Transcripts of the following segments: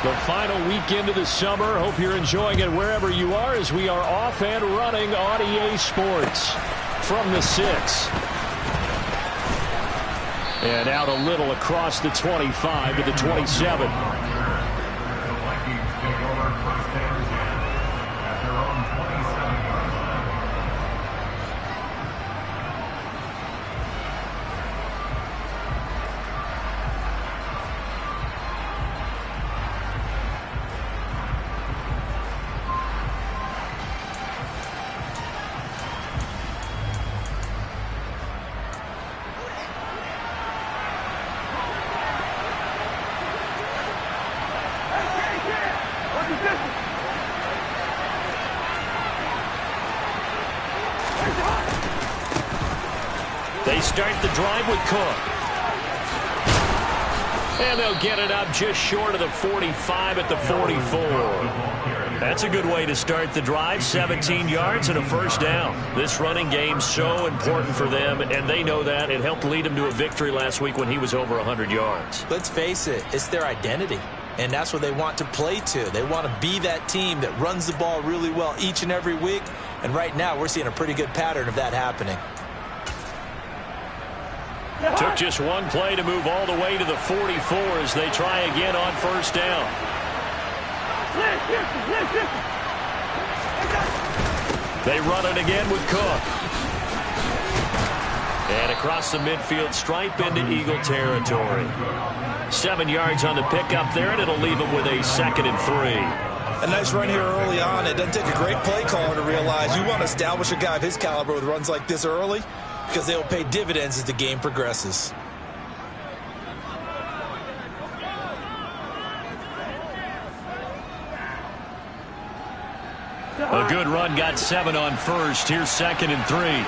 The final weekend of the summer. Hope you're enjoying it wherever you are as we are off and running on EA Sports from the 6. And out a little across the 25 to the 27. They start the drive with Cook. And they'll get it up just short of the 45 at the 44. That's a good way to start the drive. 17 yards and a first down. This running game so important for them, and they know that. It helped lead them to a victory last week when he was over 100 yards. Let's face it, it's their identity. And that's what they want to play to. They want to be that team that runs the ball really well each and every week. And right now, we're seeing a pretty good pattern of that happening. Took just one play to move all the way to the 44 as they try again on first down. They run it again with Cook. And across the midfield stripe into Eagle territory. 7 yards on the pickup there, and it'll leave them with a 2nd and 3. A nice run here early on. It doesn't take a great play caller to realize you want to establish a guy of his caliber with runs like this early, because they'll pay dividends as the game progresses. A good run, got 7 on first. Here's 2nd and 3.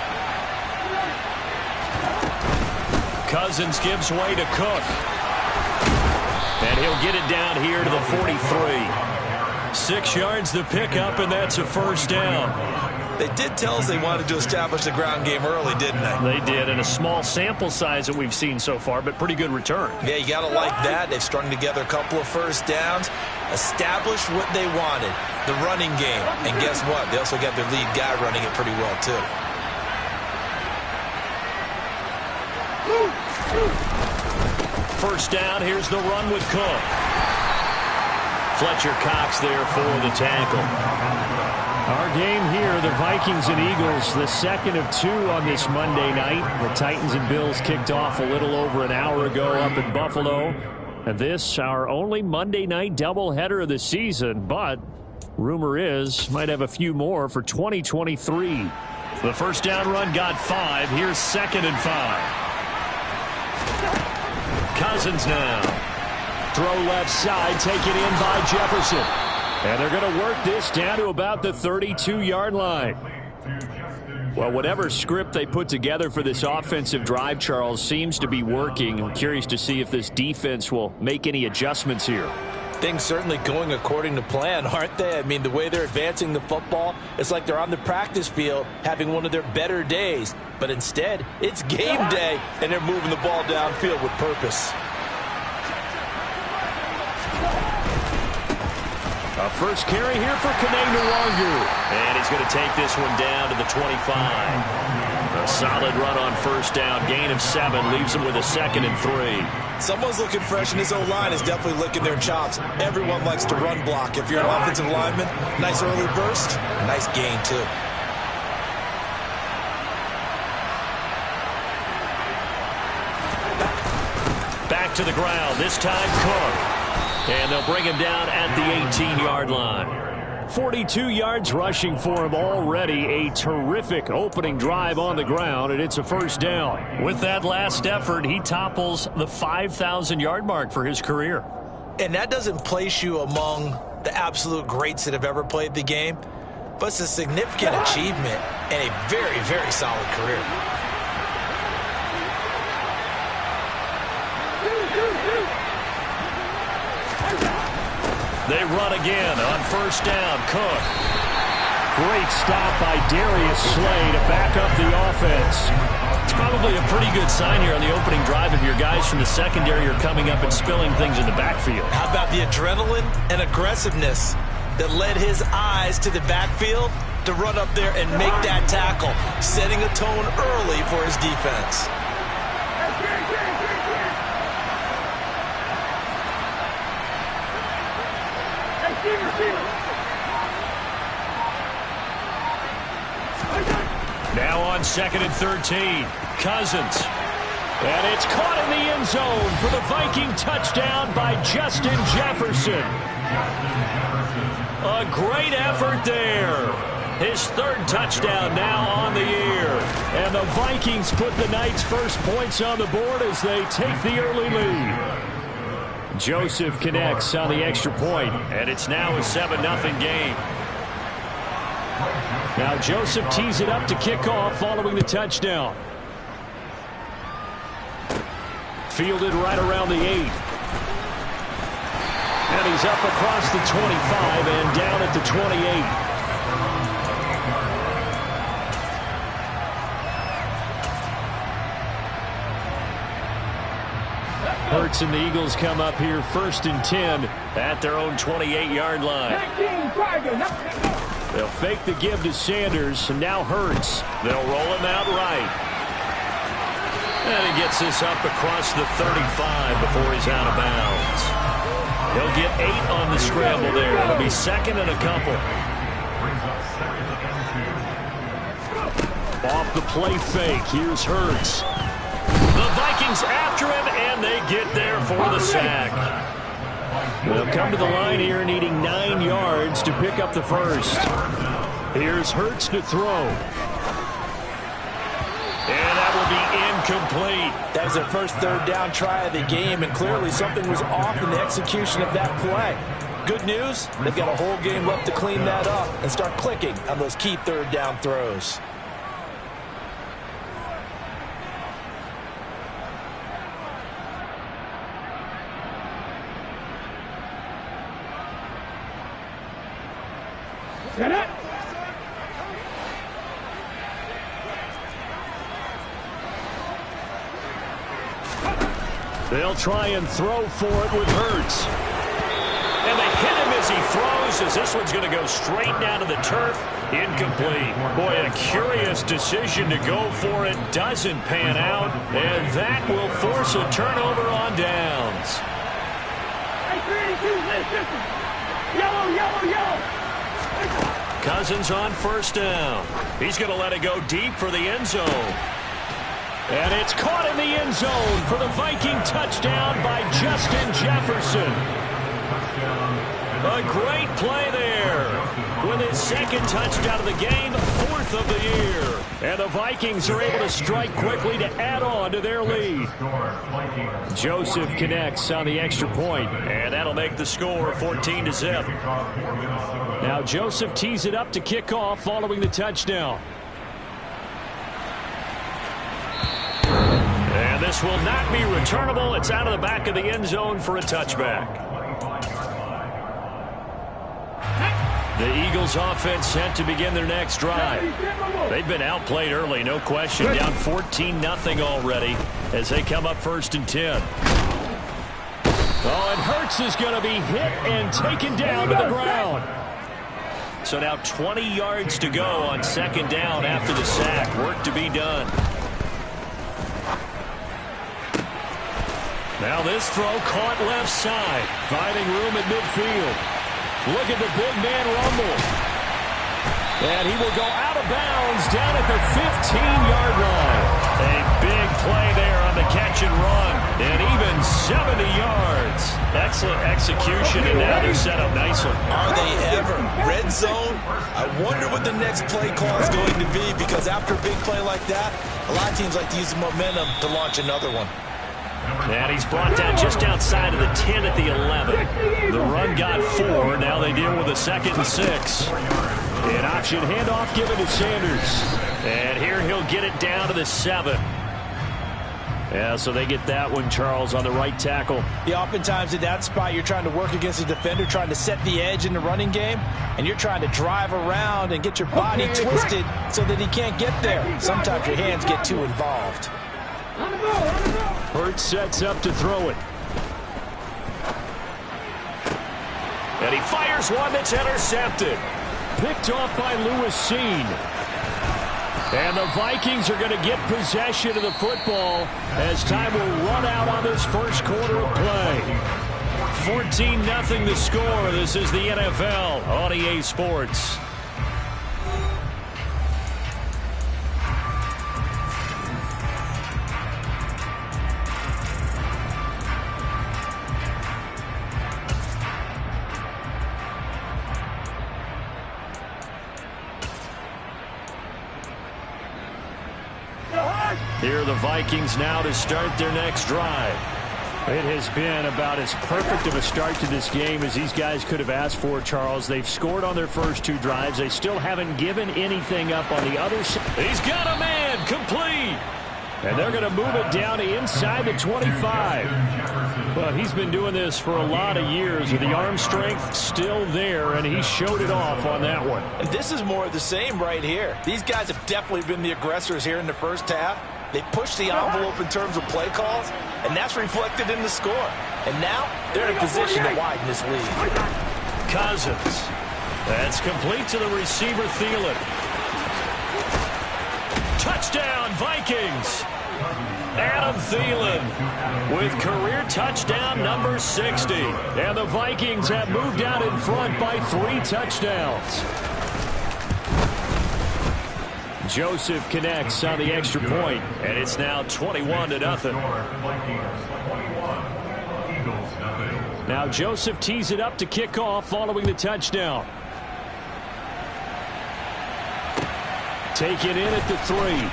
Cousins gives way to Cook. And he'll get it down here to the 43. 6 yards the pickup, and that's a first down. They did tell us they wanted to establish the ground game early, didn't they? They did, and a small sample size that we've seen so far, but pretty good return. Yeah, you got to like that. They've strung together a couple of first downs, established what they wanted, the running game. And guess what? They also got their lead guy running it pretty well, too. First down, here's the run with Cook. Fletcher Cox there for the tackle. Our game here, the Vikings and Eagles, the second of 2 on this Monday night. The Titans and Bills kicked off a little over an hour ago up in Buffalo. And this, our only Monday night doubleheader of the season, but rumor is might have a few more for 2023. The first down run got 5. Here's 2nd and 5. Cousins now. Throw left side, taken in by Jefferson. And they're going to work this down to about the 32-yard line. Well, whatever script they put together for this offensive drive, Charles, seems to be working. I'm curious to see if this defense will make any adjustments here. Things certainly going according to plan, aren't they? I mean, the way they're advancing the football, it's like they're on the practice field having one of their better days. But instead, it's game day, and they're moving the ball downfield with purpose. A first carry here for Kene Nwangu. And he's going to take this one down to the 25. A solid run on first down. Gain of 7 leaves him with a 2nd and 3. Someone's looking fresh, and his O-line is definitely licking their chops. Everyone likes to run block. If you're an offensive lineman, nice early burst, nice gain, too. Back to the ground. This time, Cook. And they'll bring him down at the 18-yard line. 42 yards rushing for him already. A terrific opening drive on the ground, and it's a first down. With that last effort, he topples the 5,000-yard mark for his career. And that doesn't place you among the absolute greats that have ever played the game, but it's a significant achievement and a very, very solid career. They run again on first down. Cook. Great stop by Darius Slay to back up the offense. It's probably a pretty good sign here on the opening drive if your guys from the secondary are coming up and spilling things in the backfield. How about the adrenaline and aggressiveness that led his eyes to the backfield to run up there and make that tackle, setting a tone early for his defense. Now on 2nd and 13, Cousins. And it's caught in the end zone for the Viking touchdown by Justin Jefferson. A great effort there. His 3rd touchdown now on the year. And the Vikings put the Knights' first points on the board as they take the early lead. Joseph connects on the extra point, and it's now a 7-0 game. Now Joseph tees it up to kick off following the touchdown. Fielded right around the 8. And he's up across the 25 and down at the 28. Hurts and the Eagles come up here 1st and 10 at their own 28-yard line. They'll fake the give to Sanders, and now Hurts. They'll roll him out right. And he gets this up across the 35 before he's out of bounds. He'll get 8 on the scramble there. It'll be 2nd and a couple. Off the play fake, here's Hurts. The Vikings after him, and they get there for the sack. They'll come to the line here needing 9 yards to pick up the first. Here's Hurts to throw. And that will be incomplete. That was their first 3rd down try of the game, and clearly something was off in the execution of that play. Good news, they've got a whole game left to clean that up and start clicking on those key 3rd down throws. Get it! They'll try and throw for it with Hurts. And they hit him as he throws, as this one's going to go straight down to the turf. Incomplete. Boy, a curious decision to go for it. Doesn't pan out. And that will force a turnover on downs. Yellow, yellow, yellow! Cousins on 1st down. He's going to let it go deep for the end zone. And it's caught in the end zone for the Viking touchdown by Justin Jefferson. A great play there. With his 2nd touchdown of the game, 4th of the year. And the Vikings are able to strike quickly to add on to their lead. Joseph connects on the extra point, and that'll make the score 14-0. Now Joseph tees it up to kick off following the touchdown. And this will not be returnable. It's out of the back of the end zone for a touchback. The Eagles offense set to begin their next drive. They've been outplayed early, no question. Down 14-0 already as they come up 1st and 10. Oh, and Hurts is going to be hit and taken down to the ground. So now 20 yards to go on 2nd down after the sack. Work to be done. Now this throw caught left side, finding room at midfield. Look at the big man rumble. And he will go out of bounds down at the 15-yard line. A big play there on the catch and run. And even 70 yards. Excellent execution, and now they're set up nicely. Are they ever? Red zone? I wonder what the next play call is going to be, because after a big play like that, a lot of teams like to use the momentum to launch another one. And he's brought down just outside of the 10 at the 11. The run got 4. Now they deal with a 2nd and 6. An option handoff given to Sanders. And here he'll get it down to the 7. Yeah, so they get that one, Charles, on the right tackle. Yeah, oftentimes in that spot, you're trying to work against a defender, trying to set the edge in the running game, and you're trying to drive around and get your body twisted so that he can't get there. Sometimes your hands get too involved. Hurts sets up to throw it. And he fires one that's intercepted. Picked off by Lewis Seen. And the Vikings are going to get possession of the football as time will run out on this first quarter of play. 14-0 the score. This is the NFL on EA Sports. Here are the Vikings now to start their next drive. It has been about as perfect of a start to this game as these guys could have asked for, Charles. They've scored on their first two drives. They still haven't given anything up on the other side. He's got a man complete. And they're going to move it down to inside the 25. Well, he's been doing this for a lot of years with the arm strength still there, and he showed it off on that one. And this is more of the same right here. These guys have definitely been the aggressors here in the first half. They pushed the envelope in terms of play calls, and that's reflected in the score. And now they're in a position to widen this lead. Cousins. That's complete to the receiver, Thielen. Touchdown, Vikings. Adam Thielen with career touchdown number 60. And the Vikings have moved out in front by 3 touchdowns. Joseph connects on the extra point, and it's now 21-0. Now Joseph tees it up to kick off following the touchdown. Taken in at the 3.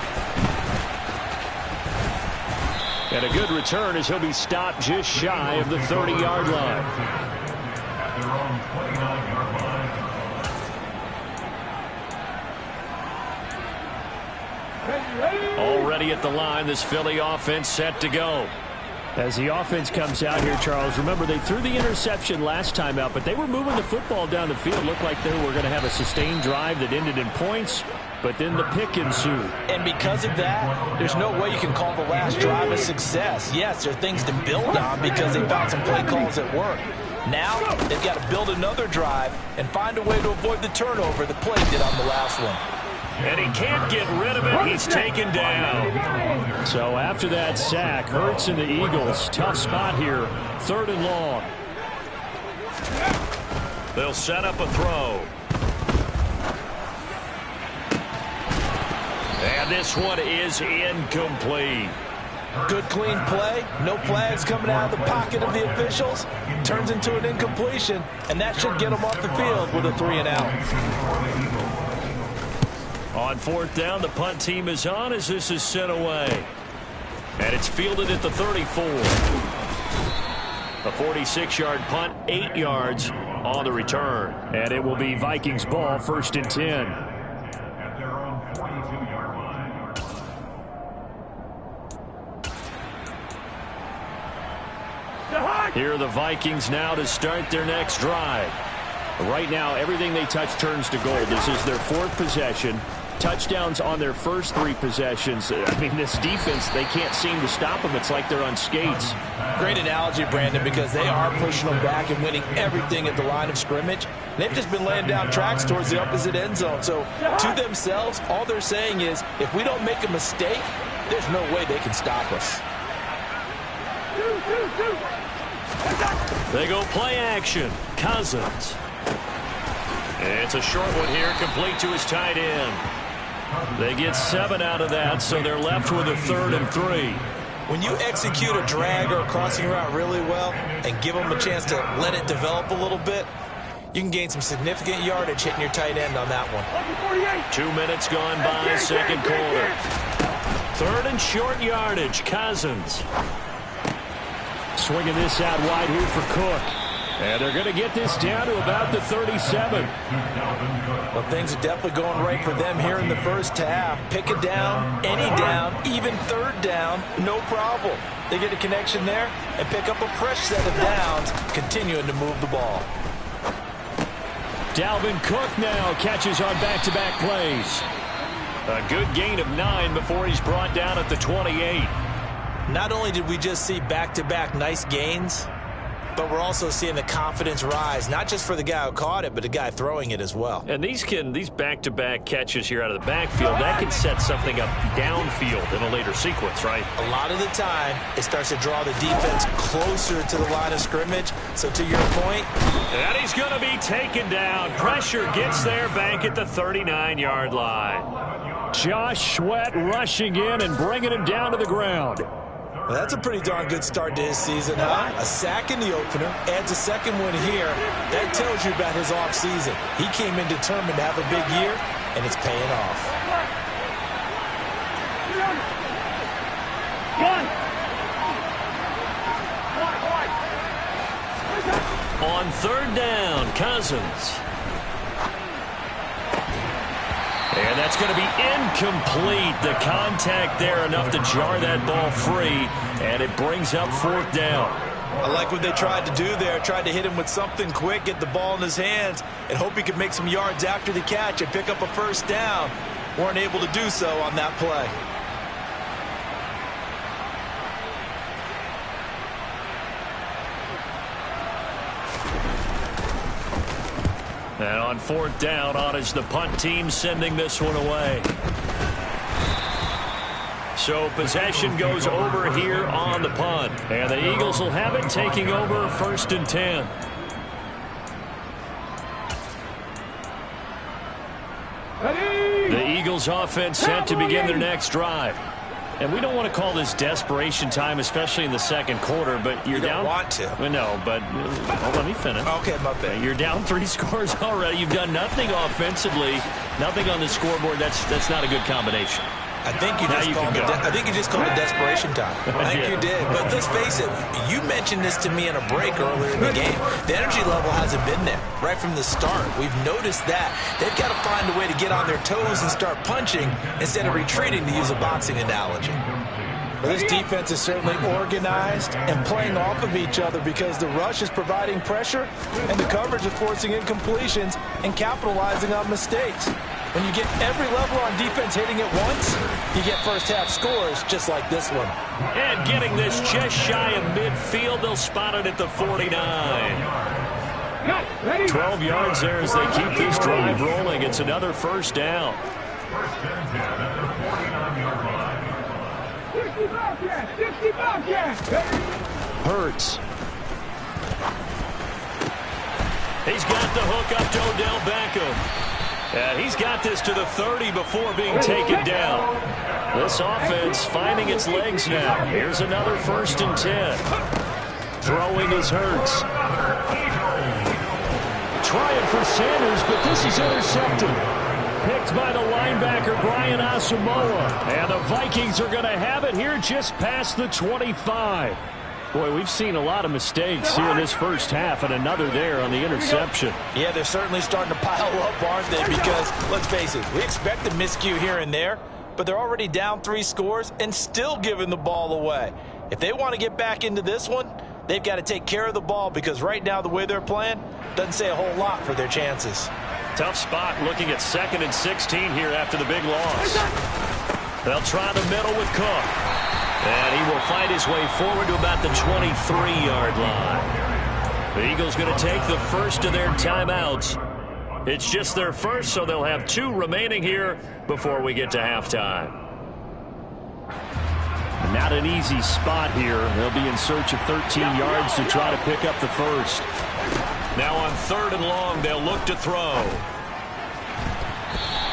And a good return as he'll be stopped just shy of the 30-yard line. Already at the line, this Philly offense set to go. As the offense comes out here, Charles, remember they threw the interception last time out, but they were moving the football down the field. Looked like they were going to have a sustained drive that ended in points, but then the pick ensued. And because of that, there's no way you can call the last drive a success. Yes, there are things to build on because they found some play calls that work. Now, they've got to build another drive and find a way to avoid the turnover the play did on the last one. And he can't get rid of it. He's taken down. So after that sack, Hurts and the Eagles, tough spot here, 3rd and long. They'll set up a throw. And this one is incomplete. Good clean play. No flags coming out of the pocket of the officials. Turns into an incompletion, and that should get them off the field with a 3 and out. On 4th down, the punt team is on as this is sent away. And it's fielded at the 34. A 46-yard punt, 8 yards on the return. And it will be Vikings ball, 1st and 10. At their own 42-yard line. Here are the Vikings now to start their next drive. Right now, everything they touch turns to gold. This is their 4th possession. Touchdowns on their first 3 possessions. I mean, this defense, they can't seem to stop them. It's like they're on skates. Great analogy, Brandon, because they are pushing them back and winning everything at the line of scrimmage. They've just been laying down tracks towards the opposite end zone. So to themselves, all they're saying is, if we don't make a mistake, there's no way they can stop us. They go play action. Cousins. It's a short one here, complete to his tight end. They get 7 out of that, so they're left with a 3rd and 3. When you execute a drag or a crossing route really well and give them a chance to let it develop a little bit, you can gain some significant yardage hitting your tight end on that one. 2 minutes gone by, 2nd quarter. 3rd and short yardage, Cousins. Swinging this out wide here for Cook. And they're going to get this down to about the 37. Well, things are definitely going right for them here in the first half. Pick it down, any down, even third down, no problem. They get a connection there and pick up a fresh set of downs, continuing to move the ball. Dalvin Cook now catches on back-to-back plays. A good gain of 9 before he's brought down at the 28. Not only did we just see back-to-back nice gains, but we're also seeing the confidence rise, not just for the guy who caught it, but the guy throwing it as well. And these back-to-back catches here out of the backfield, that can set something up downfield in a later sequence, right? A lot of the time, it starts to draw the defense closer to the line of scrimmage. So to your point. And he's going to be taken down. Pressure gets there back at the 39-yard line. Josh Sweat rushing in and bringing him down to the ground. Well, that's a pretty darn good start to his season, huh? A sack in the opener, adds a second one here. That tells you about his offseason. He came in determined to have a big year, and it's paying off. On third down, Cousins. And that's going to be incomplete. The contact there enough to jar that ball free, and it brings up fourth down. I like what they tried to do there. Tried to hit him with something quick, get the ball in his hands, and hope he could make some yards after the catch and pick up a first down. Weren't able to do so on that play. And on fourth down, on is the punt team sending this one away. So possession goes over here on the punt. And the Eagles will have it, taking over first and 10. The Eagles offense set to begin their next drive. And we don't want to call this desperation time, especially in the second quarter, but you're down. You don't want to. Well, no, but let me finish. Okay, my bad. You're down 3 scores already. You've done nothing offensively, nothing on the scoreboard. That's not a good combination. I think you just called it desperation time. I think you did. But let's face it, you mentioned this to me in a break earlier in the game. The energy level hasn't been there right from the start. We've noticed that. They've got to find a way to get on their toes and start punching instead of retreating, to use a boxing analogy. Well, this defense is certainly organized and playing off of each other because the rush is providing pressure and the coverage is forcing incompletions and capitalizing on mistakes. When you get every level on defense hitting it once, you get first-half scores just like this one. And getting this just shy of midfield, they'll spot it at the 49. 12 yards there as they keep this drive rolling. It's another first down. First and 10 at the 49-yard line. Hurts. He's got the hook up to Odell Beckham. He's got this to the 30 before being taken down. This offense finding its legs now. Here's another first and 10. Throwing is Hurts. Trying for Sanders, but this is intercepted. Picked by the linebacker, Brian Asamoah. And the Vikings are going to have it here just past the 25. Boy, we've seen a lot of mistakes here in this first half, and another there on the interception. Yeah, they're certainly starting to pile up, aren't they? Because, let's face it, we expect a miscue here and there, but they're already down 3 scores and still giving the ball away. If they want to get back into this one, they've got to take care of the ball because right now the way they're playing doesn't say a whole lot for their chances. Tough spot looking at 2nd and 16 here after the big loss. They'll try the middle with Cook. And he will fight his way forward to about the 23-yard line. The Eagles going to take the first of their timeouts. It's just their first, so they'll have 2 remaining here before we get to halftime. Not an easy spot here. They'll be in search of 13 yards to try to pick up the first. Now on 3rd and long, they'll look to throw.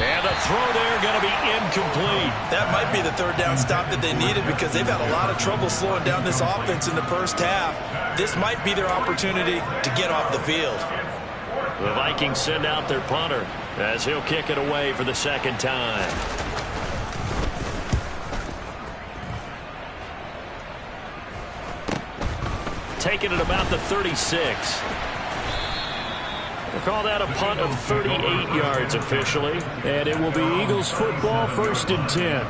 And the throw there going to be incomplete. That might be the 3rd down stop that they needed because they've had a lot of trouble slowing down this offense in the first half. This might be their opportunity to get off the field. The Vikings send out their punter as he'll kick it away for the 2nd time. Taking it about the 36. We'll call that a punt of 38 yards officially. And it will be Eagles football, 1st and 10.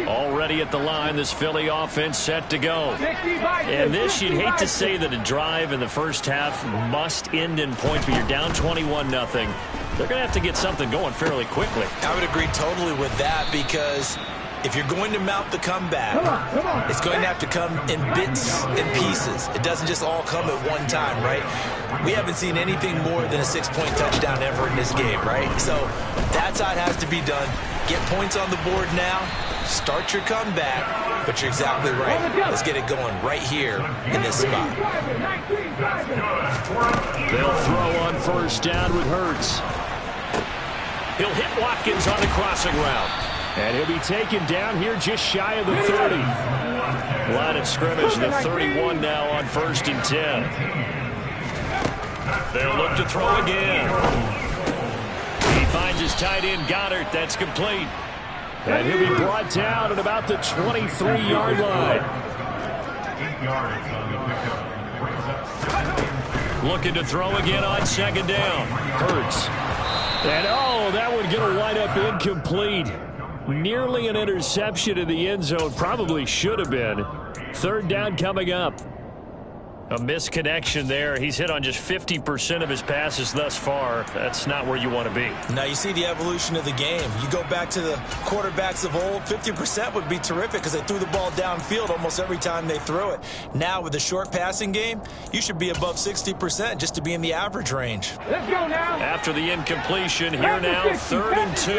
Already at the line, this Philly offense set to go. And this, you'd hate to say that a drive in the first half must end in points, but you're down 21-0. They're going to have to get something going fairly quickly. I would agree totally with that, because if you're going to mount the comeback, it's going to have to come in bits and pieces. It doesn't just all come at one time, right? We haven't seen anything more than a 6-point touchdown ever in this game, right? So that's how it has to be done. Get points on the board now. Start your comeback. But you're exactly right. Let's get it going right here in this spot. They'll throw on 1st down with Hurts. He'll hit Watkins on the crossing route. And he'll be taken down here just shy of the 30. Line of scrimmage, the 31 now on 1st and 10. They'll look to throw again. He finds his tight end, Goddard. That's complete. And he'll be brought down at about the 23-yard line. Looking to throw again on 2nd down. Hurts. And, oh, that one going to wind up incomplete. Nearly an interception in the end zone. Probably should have been. 3rd down coming up. A misconnection there. He's hit on just 50% of his passes thus far. That's not where you want to be. Now you see the evolution of the game. You go back to the quarterbacks of old, 50% would be terrific because they threw the ball downfield almost every time they threw it. Now with the short passing game, you should be above 60% just to be in the average range. Let's go now. After the incompletion, here now, 3rd and 2.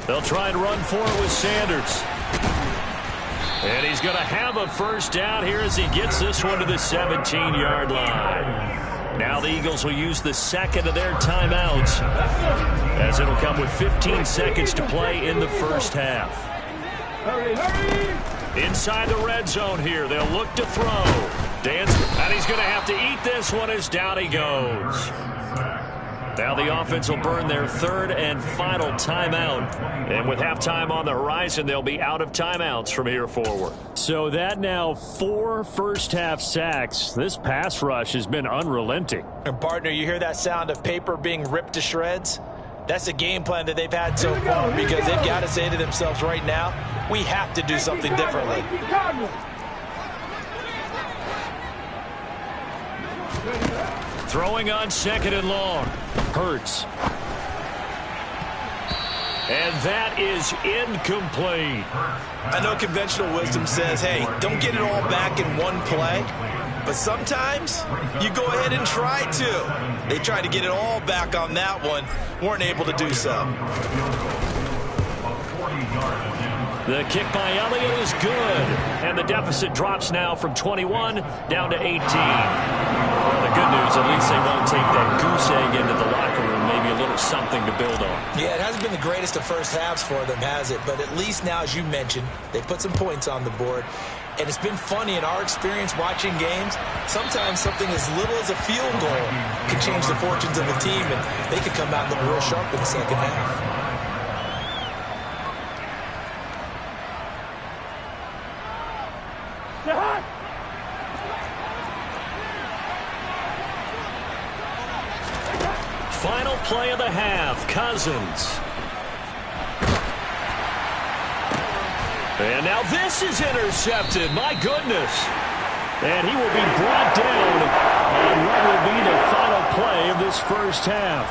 They'll try and run for it with Sanders. And he's going to have a 1st down here as he gets this one to the 17-yard line. Now the Eagles will use the 2nd of their timeouts, as it'll come with 15 seconds to play in the first half. Inside the red zone here, they'll look to throw. And he's going to have to eat this one as down he goes. Now the offense will burn their 3rd and final timeout. And with halftime on the horizon, they'll be out of timeouts from here forward. So that now 4 first-half sacks. This pass rush has been unrelenting. And partner, you hear that sound of paper being ripped to shreds? That's the game plan that they've had so far, because they've got to say to themselves right now, we have to do something differently. Throwing on 2nd and long. Hurts. And that is incomplete. I know conventional wisdom says, hey, don't get it all back in one play. But sometimes you go ahead and try to. They tried to get it all back on that one. Weren't able to do so. The kick by Elliott is good. And the deficit drops now from 21 down to 18. Well, the good news, at least they won't take that goose egg into the locker room. Maybe a little something to build on. Yeah, it hasn't been the greatest of first halves for them, has it? But at least now, as you mentioned, they put some points on the board. And it's been funny in our experience watching games. Sometimes something as little as a field goal can change the fortunes of a team, and they could come out and look real sharp in the second half. Final play of the half, Cousins. And now this is intercepted. My goodness. And he will be brought down on what will be the final play of this first half.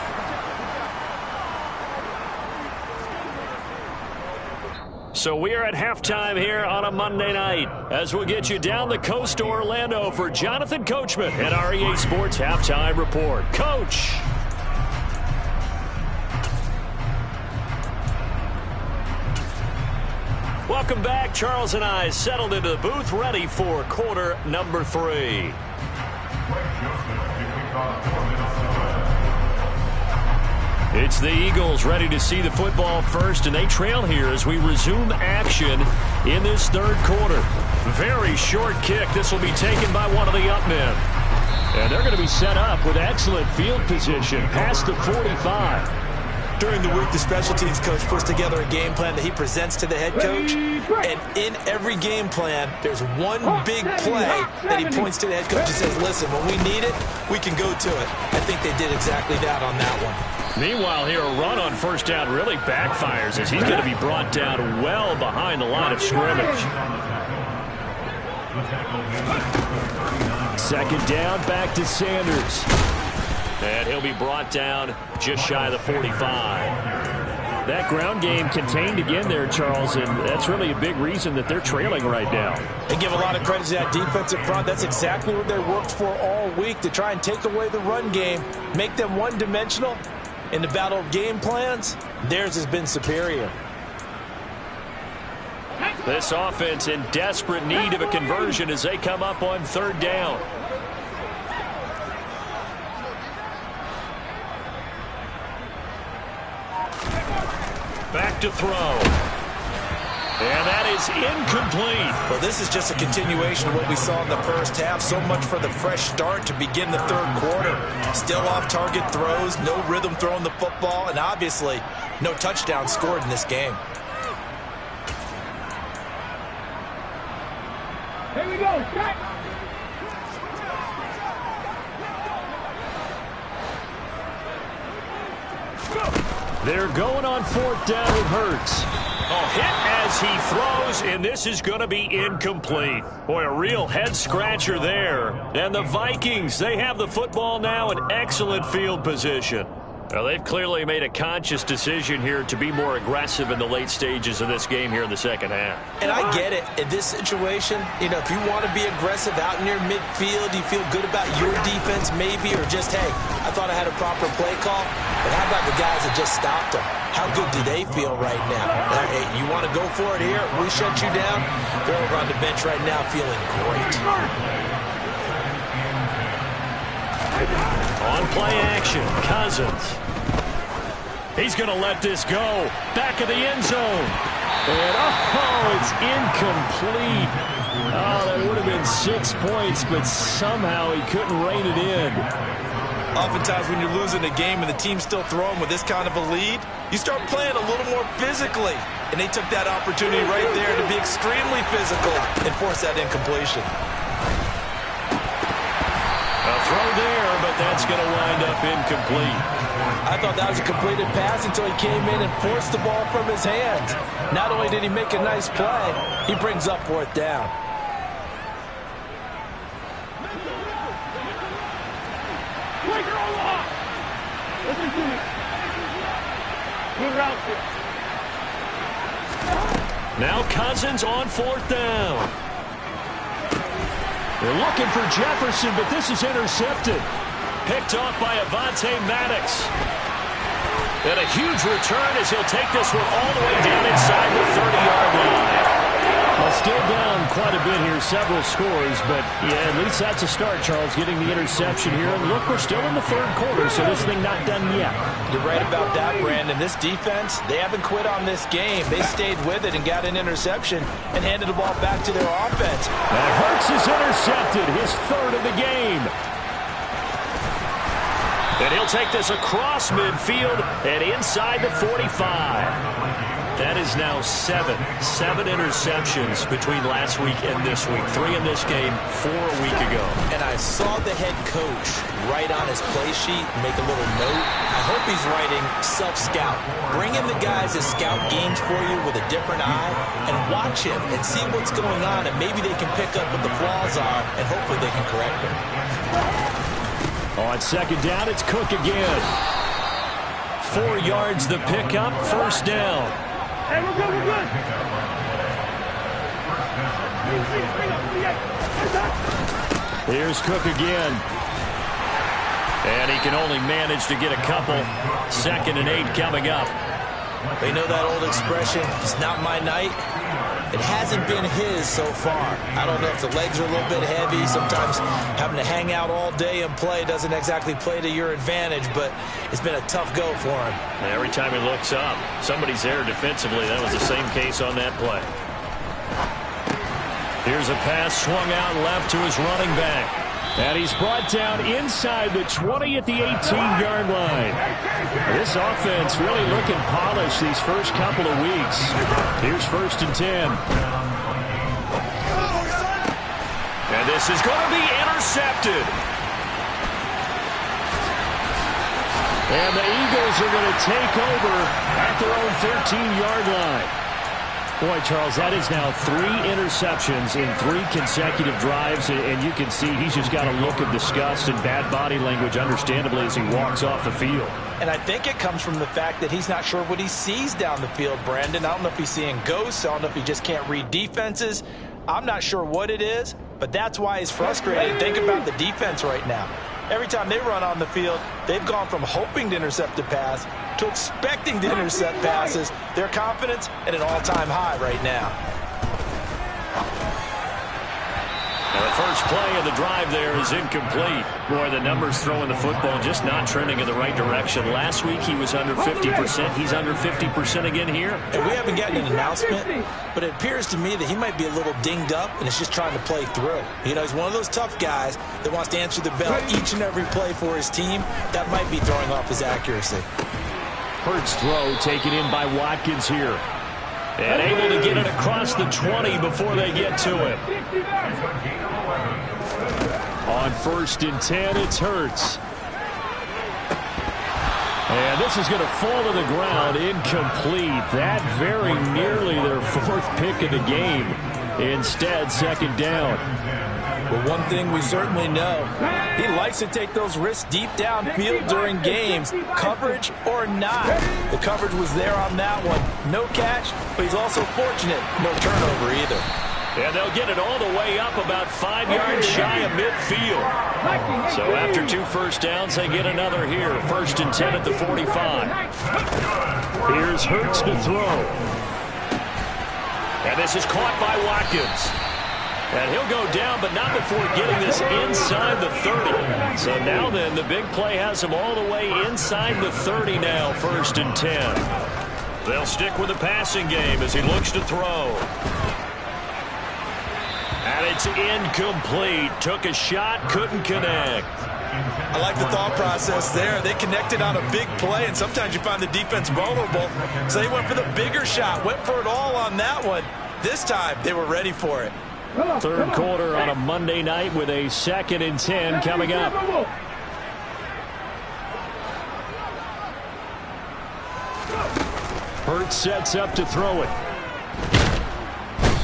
So we are at halftime here on a Monday night as we'll get you down the coast to Orlando for Jonathan Coachman and our EA Sports Halftime Report. Coach. Welcome back. Charles and I settled into the booth, ready for quarter number 3. It's the Eagles ready to see the football first, and they trail here as we resume action in this third quarter. Very short kick. This will be taken by one of the up men. And they're going to be set up with excellent field position past the 45. During the week, the special teams coach puts together a game plan that he presents to the head coach. And in every game plan, there's one big play that he points to the head coach and says, listen, when we need it, we can go to it. I think they did exactly that on that one. Meanwhile, here, a run on first down really backfires as he's going to be brought down well behind the line of scrimmage. Second down, back to Sanders. And he'll be brought down just shy of the 45. That ground game contained again there, Charles, and that's really a big reason that they're trailing right now. They give a lot of credit to that defensive front. That's exactly what they worked for all week, to try and take away the run game, make them one-dimensional. In the battle of game plans, theirs has been superior. This offense in desperate need of a conversion as they come up on third down. Back to throw. And that is incomplete. Well, this is just a continuation of what we saw in the first half. So much for the fresh start to begin the third quarter. Still off-target throws, no rhythm throwing the football, and obviously no touchdown scored in this game. Here we go. Check. They're going on fourth down with Hurts. A hit as he throws, and this is going to be incomplete. Boy, a real head-scratcher there. And the Vikings, they have the football now in excellent field position. Now, they've clearly made a conscious decision here to be more aggressive in the late stages of this game here in the second half. And I get it. In this situation, you know, if you want to be aggressive out near midfield, you feel good about your defense maybe, or just, hey, I thought I had a proper play call. But how about the guys that just stopped them? How good do they feel right now? Hey, you want to go for it here? We shut you down? They're over on the bench right now feeling great. On play action, Cousins. He's going to let this go. Back of the end zone. And, oh, it's incomplete. Oh, that would have been 6 points, but somehow he couldn't rein it in. Oftentimes when you're losing a game and the team's still throwing with this kind of a lead, you start playing a little more physically. And they took that opportunity right there to be extremely physical and force that incompletion. A throw there, but that's going to wind up incomplete. I thought that was a completed pass until he came in and forced the ball from his hands. Not only did he make a nice play, he brings up fourth down. Listen to me. Good route. Now Cousins on fourth down. They're looking for Jefferson, but this is intercepted. Picked off by Avonte Maddox. And a huge return as he'll take this one all the way down inside the 30-yard line. Well, still down quite a bit here, several scores, but yeah, at least that's a start, Charles, getting the interception here. And look, we're still in the third quarter, so this thing not done yet. You're right about that, Brandon. This defense, they haven't quit on this game. They stayed with it and got an interception and handed the ball back to their offense. And Hurts is intercepted, his third of the game. And he'll take this across midfield and inside the 45. That is now seven interceptions between last week and this week. 3 in this game, 4 a week ago. And I saw the head coach write on his play sheet, make a little note. I hope he's writing self-scout. Bring in the guys that scout games for you with a different eye and watch him and see what's going on, and maybe they can pick up what the flaws are, and hopefully they can correct them. On second down, it's Cook again. 4 yards the pickup, first down. Hey, we're good, we're good. Here's Cook again. And he can only manage to get a couple. 2nd and 8 coming up. They know that old expression, it's not my night. It hasn't been his so far. I don't know if the legs are a little bit heavy. Sometimes having to hang out all day and play doesn't exactly play to your advantage, but it's been a tough go for him. Every time he looks up, somebody's there defensively. That was the same case on that play. Here's a pass swung out left to his running back. And he's brought down inside the 20 at the 18-yard line. This offense really looking polished these first couple of weeks. Here's 1st and 10. And this is going to be intercepted. And the Eagles are going to take over at their own 13-yard line. Boy, Charles, that is now 3 interceptions in 3 consecutive drives, and you can see he's just got a look of disgust and bad body language, understandably, as he walks off the field. And I think it comes from the fact that he's not sure what he sees down the field, Brandon. I don't know if he's seeing ghosts. I don't know if he just can't read defenses. I'm not sure what it is, but that's why he's frustrated. Think about the defense right now. Every time they run on the field, they've gone from hoping to intercept a pass to expecting to intercept passes. Their confidence at an all-time high right now. Now the first play of the drive there is incomplete. Boy, the numbers throwing the football just not trending in the right direction. Last week he was under 50%. He's under 50% again here. And we haven't gotten an announcement, but it appears to me that he might be a little dinged up and is just trying to play through. You know, he's one of those tough guys that wants to answer the bell each and every play for his team. That might be throwing off his accuracy. Hurts throw taken in by Watkins here. And able to get it across the 20 before they get to him. On 1st and 10, it's Hurts. And this is going to fall to the ground, incomplete. That very nearly their 4th pick of the game. Instead, 2nd down. But one thing we certainly know, he likes to take those risks deep downfield during games, coverage or not. The coverage was there on that one. No catch, but he's also fortunate. No turnover either. And they'll get it all the way up about 5 yards shy of midfield. So after 2 first downs, they get another here. 1st and 10 at the 45. Here's Hurts to throw. And this is caught by Watkins. And he'll go down, but not before getting this inside the 30. So now then, the big play has him all the way inside the 30 now, 1st and 10. They'll stick with the passing game as he looks to throw. And it's incomplete. Took a shot, couldn't connect. I like the thought process there. They connected on a big play, and sometimes you find the defense vulnerable. So they went for the bigger shot, went for it all on that one. This time, they were ready for it. 3rd quarter on a Monday night with a 2nd and 10 coming up. Hurts sets up to throw it.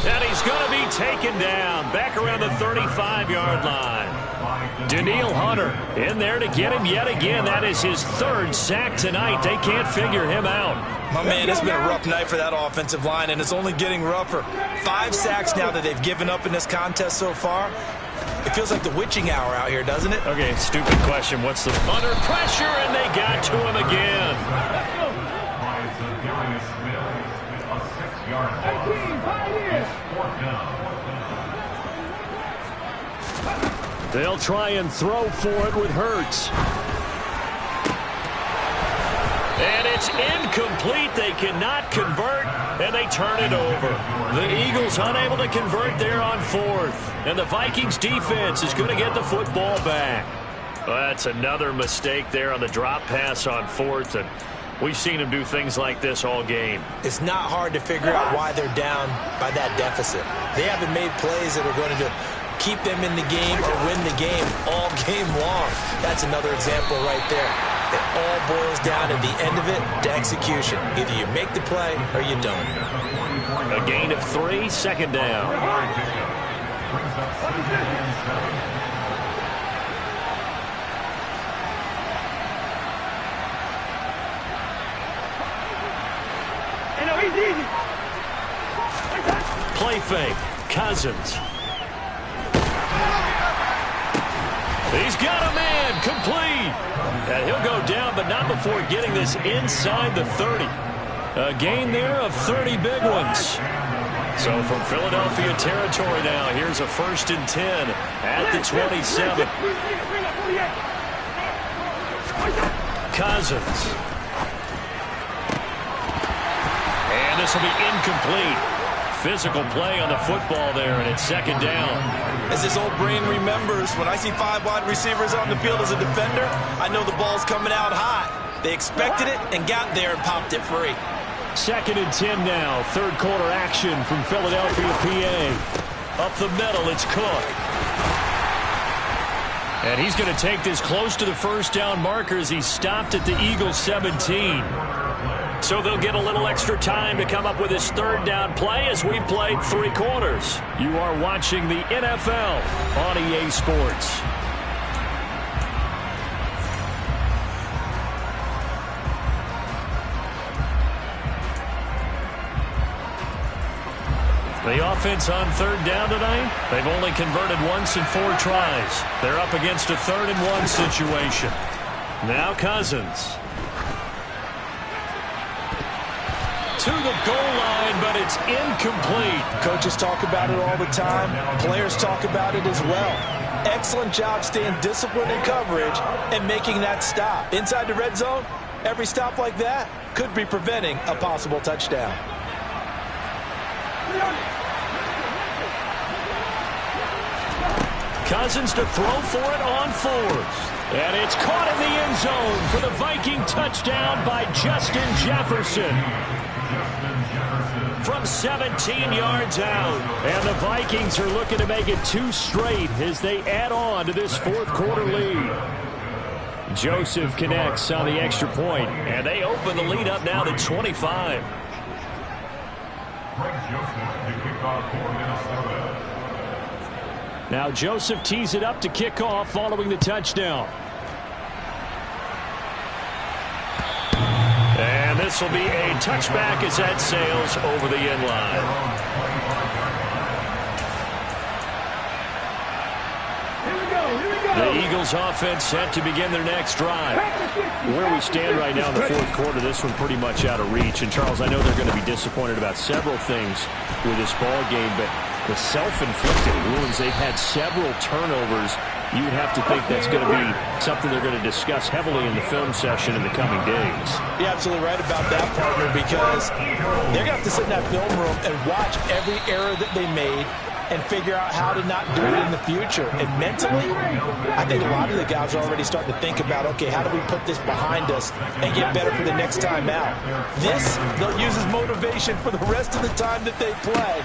And he's going to be taken down back around the 35-yard line. Danielle Hunter in there to get him yet again. That is his 3rd sack tonight. They can't figure him out. My man, it's been a rough night for that offensive line, and it's only getting rougher. 5 sacks now that they've given up in this contest so far. It feels like the witching hour out here, doesn't it? Okay, stupid question. What's the under pressure? And they got to him again. They'll try and throw for it with Hurts. And it's incomplete. They cannot convert, and they turn it over. The Eagles unable to convert there on 4th. And the Vikings defense is going to get the football back. Well, that's another mistake there on the drop pass on 4th. And we've seen them do things like this all game. It's not hard to figure out why they're down by that deficit. They haven't made plays that are going to keep them in the game or win the game all game long. That's another example right there. It all boils down at the end of it to execution. Either you make the play or you don't. A gain of 3, 2nd down. Play fake. Cousins. He's got a man. Complete. And he'll go down, but not before getting this inside the 30. A gain there of 30 big ones. So from Philadelphia territory now, here's a 1st and 10 at the 27. Cousins. And this will be incomplete. Physical play on the football there, and it's 2nd down. As his old brain remembers, when I see 5 wide receivers on the field as a defender, I know the ball's coming out hot. They expected it and got there and popped it free. 2nd and 10 now. 3rd quarter action from Philadelphia, PA. Up the middle, it's Cook. And he's going to take this close to the 1st down marker as he stopped at the Eagles 17. So they'll get a little extra time to come up with his 3rd down play as we've played 3 quarters. You are watching the NFL on EA Sports. The offense on 3rd down tonight, they've only converted once in 4 tries. They're up against a 3rd and 1 situation. Now Cousins. To the goal line, but it's incomplete. Coaches talk about it all the time. Players talk about it as well. Excellent job staying disciplined in coverage and making that stop. Inside the red zone, every stop like that could be preventing a possible touchdown. Cousins to throw for it on 4th. And it's caught in the end zone for the Viking touchdown by Justin Jefferson. From 17 yards out. And the Vikings are looking to make it 2 straight as they add on to this 4th quarter lead. Joseph connects on the extra point, and they open the lead up now to 25. Now Joseph tees it up to kick off following the touchdown. And this will be a touchback as that sails over the end line. The Eagles offense set to begin their next drive. Where we stand right now in the 4th quarter, this one pretty much out of reach. And Charles, I know they're going to be disappointed about several things with this ball game, but the self-inflicted wounds, they've had several turnovers. You would have to think that's going to be something they're going to discuss heavily in the film session in the coming days. You're absolutely right about that, partner, because they're going to have to sit in that film room and watch every error that they made and figure out how to not do it in the future. And mentally, I think a lot of the guys are already starting to think about, okay, how do we put this behind us and get better for the next time out? This, they'll use as motivation for the rest of the time that they play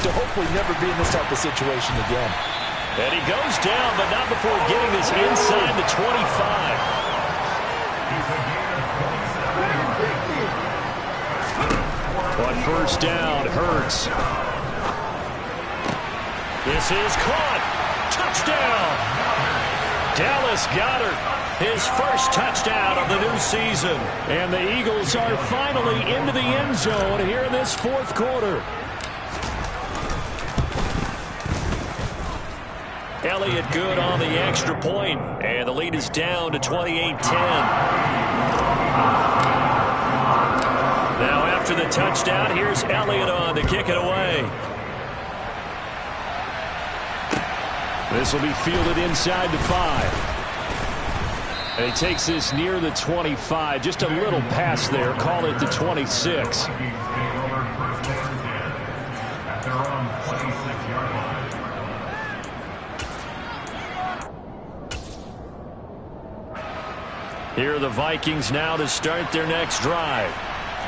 to hopefully never be in this type of situation again. And he goes down, but not before getting this inside the 25. On 1st down, Hurts. This is caught. Touchdown. Dallas Goedert, his 1st touchdown of the new season. And the Eagles are finally into the end zone here in this 4th quarter. Elliott good on the extra point, and the lead is down to 28-10. Now after the touchdown, here's Elliott on to kick it away. This will be fielded inside the 5. And he takes this near the 25, just a little pass there, call it the 26. Here are the Vikings now to start their next drive.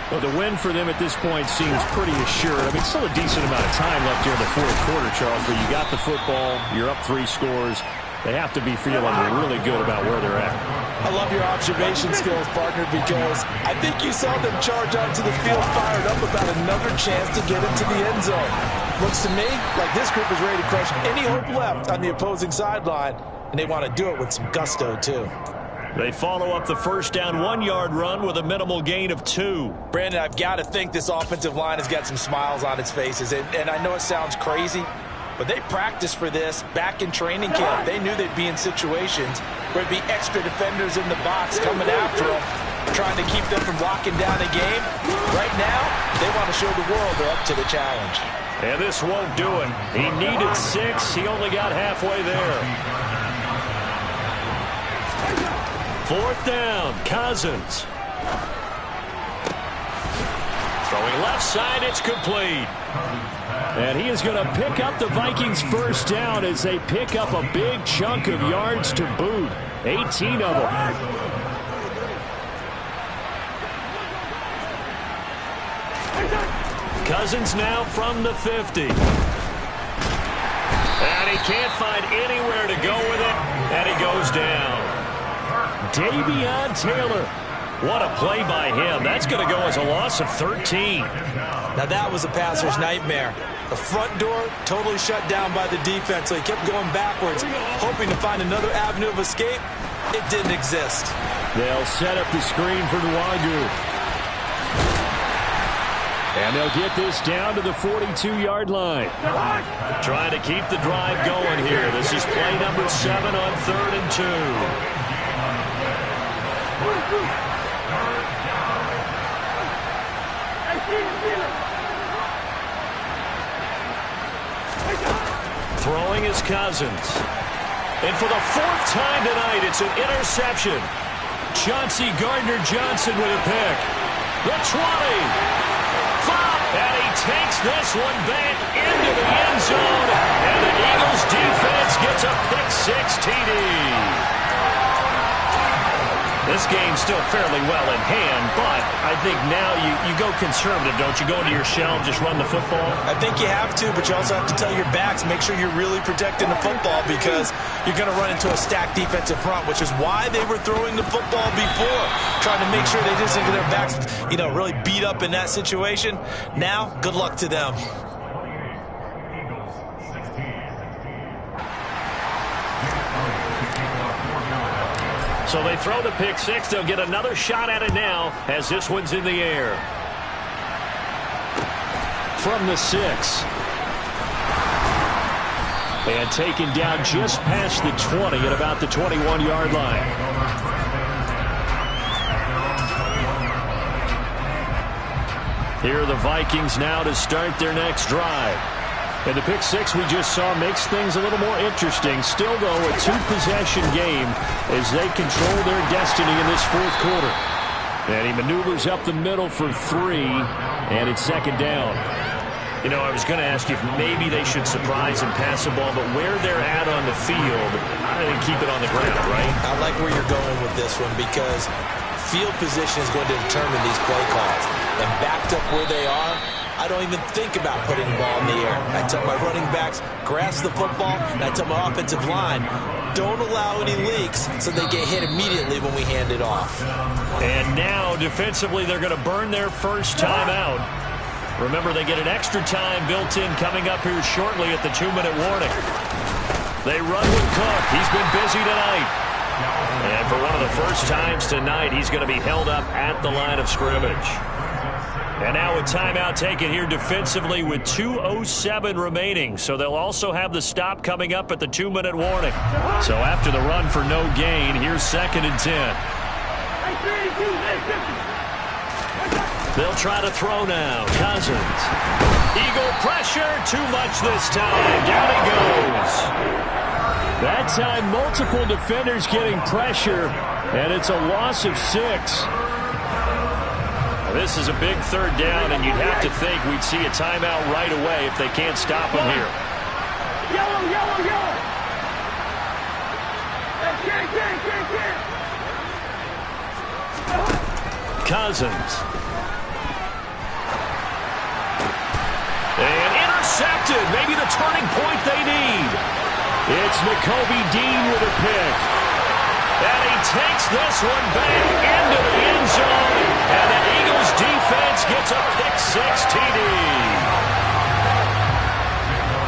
Well, the win for them at this point seems pretty assured. I mean, still a decent amount of time left here in the 4th quarter, Charles, but you got the football, you're up 3 scores. They have to be feeling really good about where they're at. I love your observation skills, partner, because I think you saw them charge onto the field fired up about another chance to get into the end zone. Looks to me like this group is ready to crush any hope left on the opposing sideline, and they want to do it with some gusto, too. They follow up the 1st down 1-yard run with a minimal gain of 2. Brandon, I've got to think this offensive line has got some smiles on its faces. And I know it sounds crazy, but they practiced for this back in training camp. They knew they'd be in situations where there'd be extra defenders in the box coming after them, trying to keep them from locking down a game. Right now, they want to show the world they're up to the challenge. And this won't do it. He needed 6. He only got halfway there. 4th down, Cousins. Throwing left side, it's complete. And he is going to pick up the Vikings' first down as they pick up a big chunk of yards to boot. 18 of them. Cousins now from the 50. And he can't find anywhere to go with it, and he goes down. Davion Taylor. What a play by him. That's going to go as a loss of 13. Now that was a passer's nightmare. The front door totally shut down by the defense, so he kept going backwards, hoping to find another avenue of escape. It didn't exist. They'll set up the screen for Nwagu. And they'll get this down to the 42-yard line. Trying to keep the drive going here. This is play number 7 on 3rd and 2. Throwing is Cousins. And for the 4th time tonight, it's an interception. Chauncey Gardner-Johnson with a pick. The 20. And he takes this one back into the end zone. And the Eagles defense gets a pick-6 TD. This game's still fairly well in hand, but I think now you go conservative, don't you? Go into your shell and just run the football? I think you have to, but you also have to tell your backs, make sure you're really protecting the football because you're going to run into a stacked defensive front, which is why they were throwing the football before, trying to make sure they just get their backs, really beat up in that situation. Now, good luck to them. So they throw the pick-6. They'll get another shot at it now as this one's in the air. From the 6. And taken down just past the 20 at about the 21-yard line. Here are the Vikings now to start their next drive. And the pick-6 we just saw makes things a little more interesting. Still, though, a 2-possession game as they control their destiny in this 4th quarter. And he maneuvers up the middle for 3, and it's 2nd down. I was going to ask you if maybe they should surprise and pass the ball, but where they're at on the field, I think keep it on the ground, right? I like where you're going with this one because field position is going to determine these play calls. And backed up where they are, I don't even think about putting the ball in the air. I tell my running backs, grasp the football, and I tell my offensive line, don't allow any leaks so they get hit immediately when we hand it off. And now, defensively, they're going to burn their first time out. Remember, they get an extra time built in coming up here shortly at the 2-minute warning. They run with Cook. He's been busy tonight. And for one of the first times tonight, he's going to be held up at the line of scrimmage. And now a timeout taken here defensively with 2:07 remaining. So they'll also have the stop coming up at the 2-minute warning. So after the run for no gain, here's 2nd and 10. They'll try to throw now. Cousins. Eagle pressure. Too much this time. Down he goes. That time, multiple defenders getting pressure, and it's a loss of 6. This is a big 3rd down, and you'd have to think we'd see a timeout right away if they can't stop him here. Yellow, yellow, yellow. Cousins. And intercepted. Maybe the turning point they need. It's Nakobe Dean with a pick. And he takes this one back into the end zone. And the Eagles defense gets a pick-6 TD.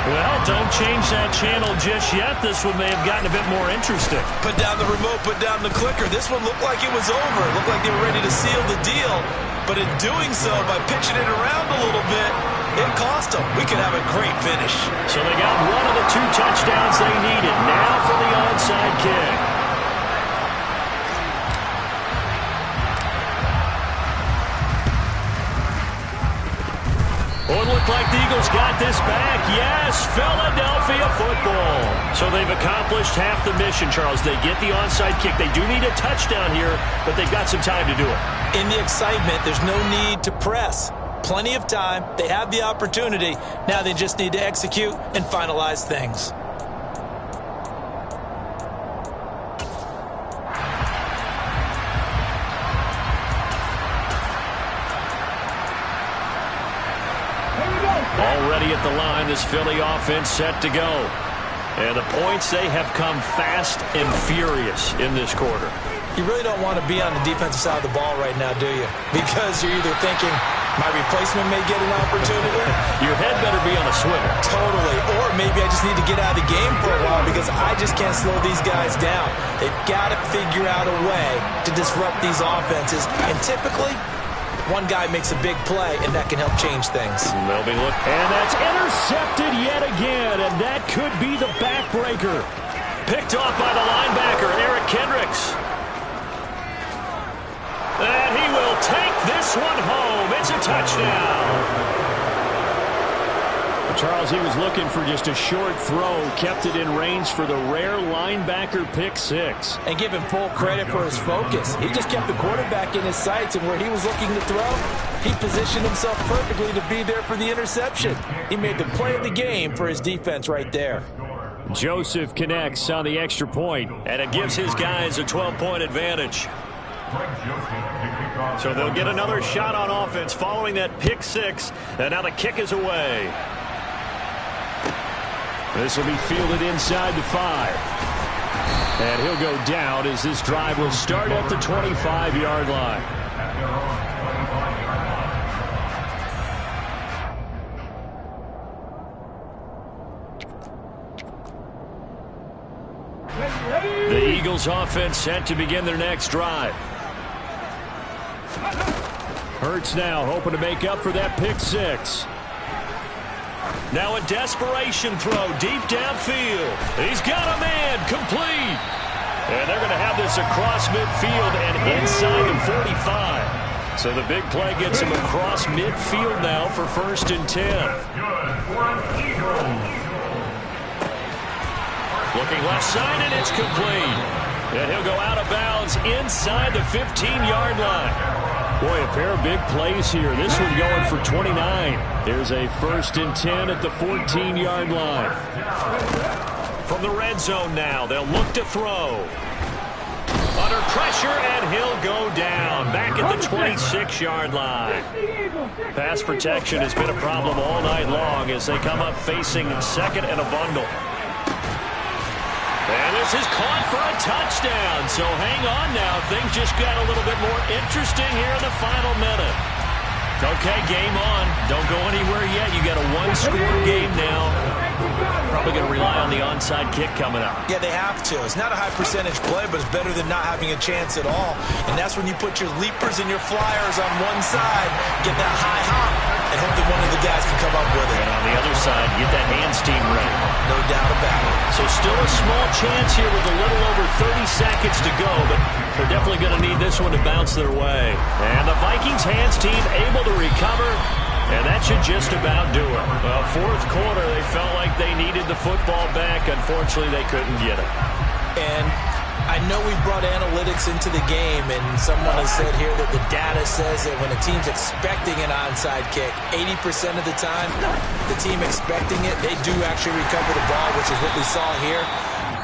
Well, don't change that channel just yet. This one may have gotten a bit more interesting. Put down the remote, put down the clicker. This one looked like it was over. It looked like they were ready to seal the deal. But in doing so, by pitching it around a little bit, it cost them. We could have a great finish. So they got one of the 2 touchdowns they needed. Now for the onside kick. Oh, it looked like the Eagles got this back. Yes, Philadelphia football. So they've accomplished half the mission, Charles. They get the onside kick. They do need a touchdown here, but they've got some time to do it. In the excitement, there's no need to press. Plenty of time. They have the opportunity. Now they just need to execute and finalize things. Already at the line, this Philly offense set to go. And the points, they have come fast and furious in this quarter. You really don't want to be on the defensive side of the ball right now, do you? Because you're either thinking, my replacement may get an opportunity. Your head better be on a swivel. Totally. Or maybe I just need to get out of the game for a while because I just can't slow these guys down. They've got to figure out a way to disrupt these offenses. And typically, one guy makes a big play, and that can help change things. They'll be looking. And that's intercepted yet again, and that could be the backbreaker. Picked off by the linebacker, Eric Kendricks. And he will take this one home. It's a touchdown. Charles, he was looking for just a short throw, kept it in range for the rare linebacker pick six. And give him full credit for his focus. He just kept the quarterback in his sights, and where he was looking to throw, he positioned himself perfectly to be there for the interception. He made the play of the game for his defense right there. Joseph connects on the extra point, and it gives his guys a 12-point advantage. So they'll get another shot on offense following that pick six, and now the kick is away. This will be fielded inside the 5. And he'll go down as this drive will start at the 25-yard line. The Eagles offense set to begin their next drive. Hurts now hoping to make up for that pick six. Now a desperation throw deep downfield. He's got a man complete. And they're going to have this across midfield and inside the 45. So the big play gets him across midfield now for 1st and 10. Looking left side, and it's complete. And he'll go out of bounds inside the 15-yard line. Boy, a pair of big plays here. This one going for 29. There's a 1st and 10 at the 14-yard line. From the red zone now, they'll look to throw. Under pressure, and he'll go down. Back at the 26-yard line. Pass protection has been a problem all night long as they come up facing second and a bundle. And this is caught for a touchdown. So hang on now. Things just got a little bit more interesting here in the final minute. Okay, game on. Don't go anywhere yet. You got a one-score game now. Probably going to rely on the onside kick coming up. Yeah, they have to. It's not a high percentage play, but it's better than not having a chance at all. And that's when you put your leapers and your flyers on one side, get that high hop, and hope that one of the guys can come up with it. And on the other side, get that hands team ready. No doubt about it. So still a small chance here with a little over 30 seconds to go, but they're definitely going to need this one to bounce their way. And the Vikings hands team able to recover, and that should just about do it. Well, 4th quarter, they felt like they needed the football back. Unfortunately, they couldn't get it. And I know we brought analytics into the game, and someone has said here that the data says that when a team's expecting an onside kick, 80% of the time, the team expecting it, they do actually recover the ball, which is what we saw here.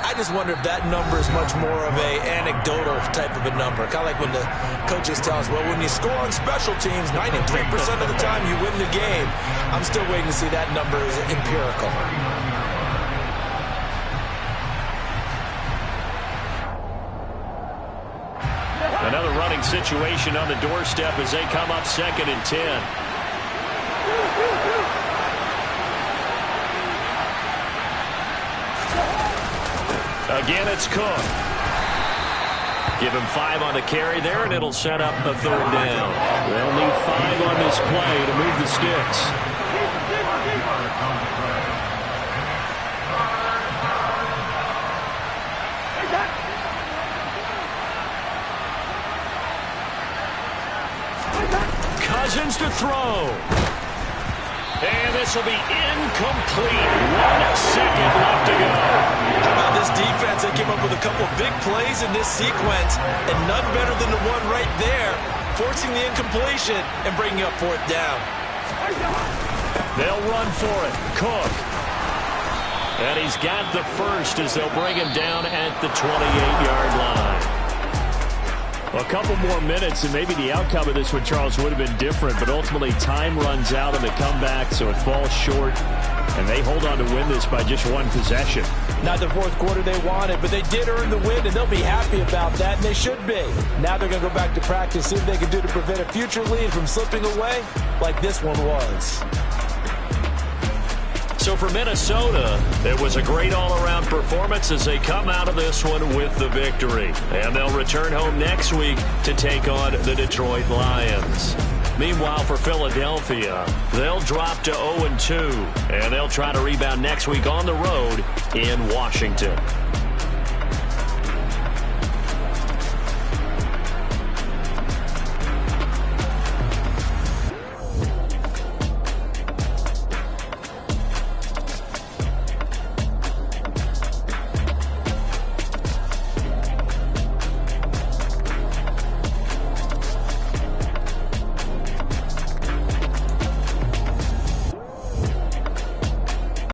I just wonder if that number is much more of a anecdotal type of a number. Kind of like when the coaches tell us, well, when you score on special teams, 93% of the time you win the game. I'm still waiting to see that number is empirical. Another running situation on the doorstep as they come up 2nd and 10. Again, it's Cook. Give him 5 on the carry there, and it'll set up the 3rd down. They'll need 5 on this play to move the sticks. Cousins to throw. this will be incomplete. 1 second left to go. How about this defense? They came up with a couple big plays in this sequence, and none better than the one right there, forcing the incompletion and bringing up 4th down. They'll run for it. Cook. And he's got the first as they'll bring him down at the 28-yard line. A couple more minutes, and maybe the outcome of this one, Charles, would have been different, but ultimately time runs out on the comeback, so it falls short, and they hold on to win this by just 1 possession. Not the 4th quarter they wanted, but they did earn the win, and they'll be happy about that, and they should be. Now they're going to go back to practice, see what they can do to prevent a future lead from slipping away like this one was. So for Minnesota, it was a great all-around performance as they come out of this one with the victory. And they'll return home next week to take on the Detroit Lions. Meanwhile, for Philadelphia, they'll drop to 0-2, and they'll try to rebound next week on the road in Washington.